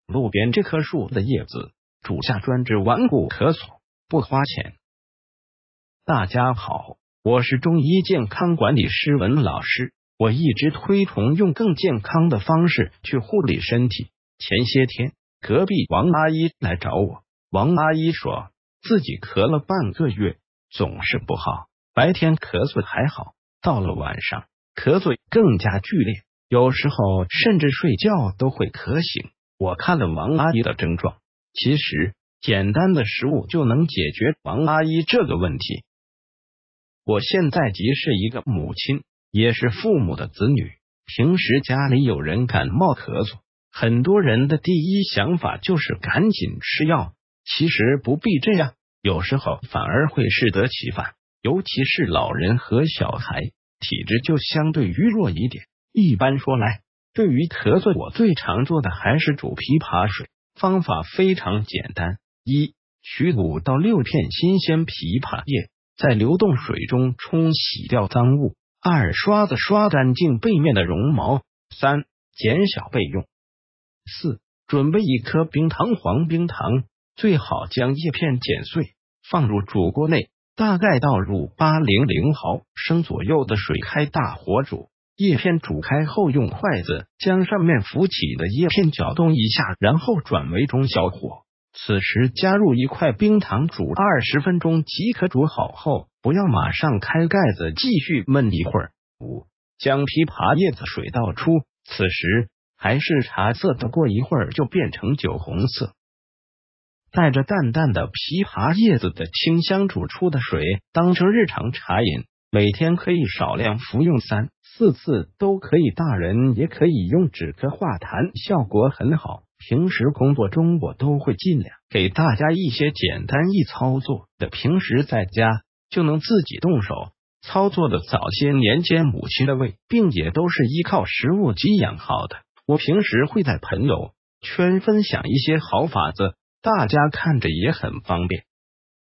路边这棵树的叶子，主下专治顽固咳嗽，不花钱。大家好，我是中医健康管理师文老师，我一直推崇用更健康的方式去护理身体。前些天，隔壁王阿姨来找我，王阿姨说自己咳了半个月，总是不好，白天咳嗽还好，到了晚上咳嗽更加剧烈，有时候甚至睡觉都会咳醒。我看了王阿姨的症状，其实简单的食物就能解决王阿姨这个问题。我现在即是一个母亲，也是父母的子女，平时家里有人感冒咳嗽，很多人的第一想法就是赶紧吃药，其实不必这样，有时候反而会适得其反，尤其是老人和小孩，体质就相对于弱一点。一般说来，对于咳嗽，我最常做的还是煮枇杷水，方法非常简单：一、取5到6片新鲜枇杷叶，在流动水中冲洗掉脏物；二、刷子刷干净背面的绒毛；三、减小备用；四、准备1颗冰糖黄冰糖，最好将叶片剪碎，放入煮锅内，大概倒入800毫升左右的水，开大火煮。叶片煮开后，用筷子将上面浮起的叶片搅动一下，然后转为中小火。此时加入1块冰糖，煮20分钟即可。煮好后，不要马上开盖子，继续焖一会儿。5. 将枇杷叶子水倒出，此时还是茶色的，过一会儿就变成酒红色。带着淡淡的枇杷叶子的清香煮出的水，当成日常茶饮，每天可以少量服用3、4次都可以，大人也可以用止咳化痰，效果很好。平时工作中我都会尽量给大家一些简单易操作的，平时在家就能自己动手操作的。早些年间母亲的胃病也都是依靠食物给养好的，我平时会在朋友圈分享一些好法子，大家看着也很方便。